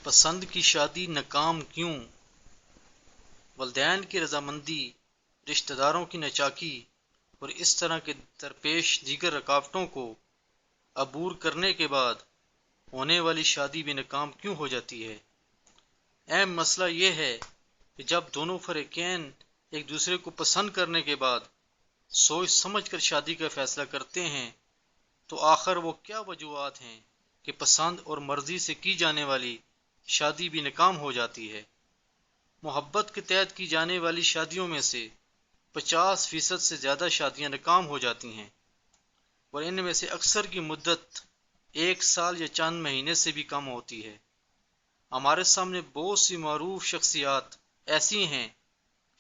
پسند کی شادی ناکام کیوں؟ والدین کی رضامندی، رشتہ داروں کی ناچاکی اور اس طرح کے درپیش دیگر رکاوٹوں کو عبور کرنے کے بعد ہونے والی شادی بھی ناکام کیوں ہو جاتی ہے؟ اہم مسئلہ یہ ہے کہ جب دونوں فریقین ایک دوسرے کو پسند کرنے کے بعد سوچ سمجھ کر شادی کا فیصلہ کرتے ہیں تو آخر وہ کیا وجوہات ہیں کہ پسند اور مرضی سے کی جانے والی شادی بھی ناکام ہو جاتی ہے؟ محبت کے تحت کی جانے والی شادیوں میں سے 50% سے زیادہ شادیاں ناکام ہو جاتی ہیں اور ان میں سے اکثر کی مدت 1 سال یا چند مہینے سے بھی کم ہوتی ہے۔ ہمارے سامنے بہت سی معروف شخصیات ایسی ہیں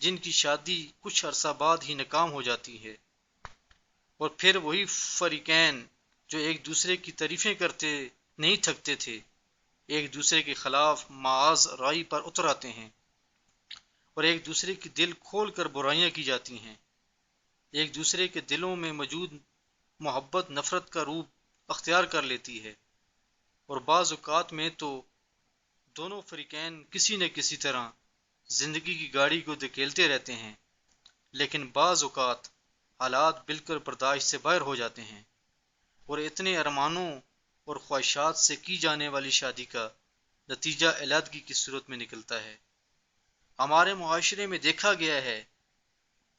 جن کی شادی کچھ عرصہ بعد ہی ناکام ہو جاتی ہے اور پھر وہی فریقین جو ایک دوسرے کی تعریفیں کرتے نہیں تھکتے تھے ایک دوسرے کے خلاف معاذ رائی پر اتر آتے ہیں اور ایک دوسرے کی دل کھول کر برائیاں کی جاتی ہیں۔ ایک دوسرے کے دلوں میں موجود محبت نفرت کا روپ اختیار کر لیتی ہے اور بعض اوقات میں تو دونوں فریقین کسی نہ کسی طرح زندگی کی گاڑی کو دھکیلتے رہتے ہیں، لیکن بعض اوقات حالات بالکل برداشت سے باہر ہو جاتے ہیں اور اتنے ارمانوں اور خواہشات سے کی جانے والی شادی کا نتیجہ علیحدگی کی صورت میں نکلتا ہے۔ ہمارے معاشرے میں دیکھا گیا ہے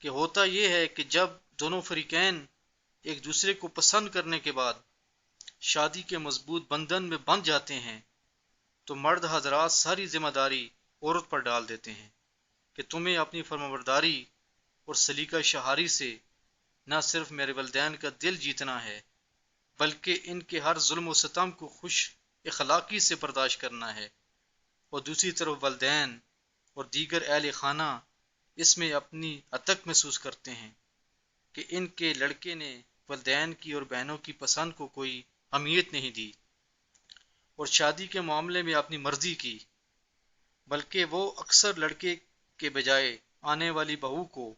کہ ہوتا یہ ہے کہ جب دونوں فریقین ایک دوسرے کو پسند کرنے کے بعد شادی کے مضبوط بندھن میں بندھ جاتے ہیں تو مرد حضرات ساری ذمہ داری عورت پر ڈال دیتے ہیں کہ تمہیں اپنی فرمانبرداری اور سلیقہ شہاری سے نہ صرف میرے والدین کا دل جیتنا ہے بلکہ ان کے ہر ظلم و ستم کو خوش اخلاقی سے برداشت کرنا ہے، اور دوسری طرف والدین اور دیگر اہل خانہ اس میں اپنی اطاقت محسوس کرتے ہیں کہ ان کے لڑکے نے والدین کی اور بہنوں کی پسند کو کوئی اہمیت نہیں دی اور شادی کے معاملے میں اپنی مرضی کی، بلکہ وہ اکثر لڑکے کے بجائے آنے والی بہو کو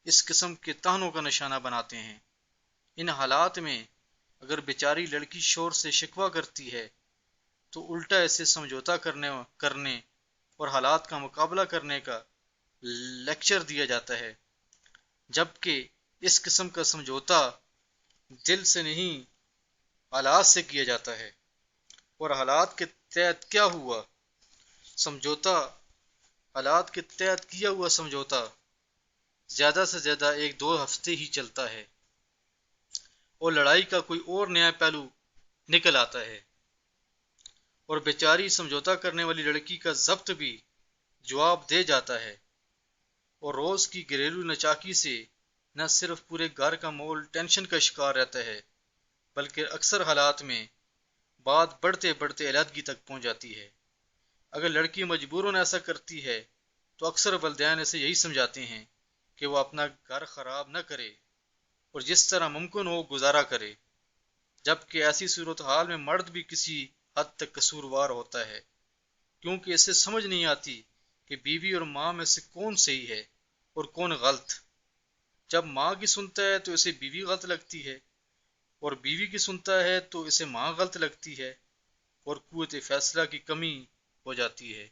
اس قسم کے طعنوں کا نشانہ بناتے ہیں۔ ان حالات میں اگر بیچاری لڑکی شوہر سے شکوہ کرتی ہے تو الٹا اسے سمجھوتا کرنے اور حالات کا مقابلہ کرنے کا لیکچر دیا جاتا ہے، جبکہ اس قسم کا سمجھوتا دل سے نہیں حالات سے کیا جاتا ہے، اور حالات کے تحت کیا ہوا سمجھوتا حالات کے تحت کیا ہوا سمجھوتا زیادہ سے زیادہ 1-2 ہفتے ہی چلتا ہے اور لڑائی کا کوئی اور نیا پہلو نکل آتا ہے اور بیچاری سمجھوتا کرنے والی لڑکی کا ضبط بھی جواب دے جاتا ہے اور روز کی گھریلو نچاکی سے نہ صرف پورے گھر کا ماحول ٹینشن کا شکار رہتا ہے بلکہ اکثر حالات میں بات بڑھتے بڑھتے علیحدگی تک پہنچ جاتی ہے۔ اگر لڑکی مجبوراً ایسا کرتی ہے تو اکثر والدین اسے یہی سمجھاتے ہیں کہ وہ اپنا گھر خراب نہ کرے اور جس طرح ممکن ہو گزارا کرے، جبکہ ایسی صورتحال میں مرد بھی کسی حد تک قصوروار ہوتا ہے کیونکہ اسے سمجھ نہیں آتی کہ بیوی اور ماں میں سے کون صحیح ہے اور کون غلط۔ جب ماں کی سنتا ہے تو اسے بیوی غلط لگتی ہے اور بیوی کی سنتا ہے تو اسے ماں غلط لگتی ہے اور قوت فیصلہ کی کمی ہو جاتی ہے۔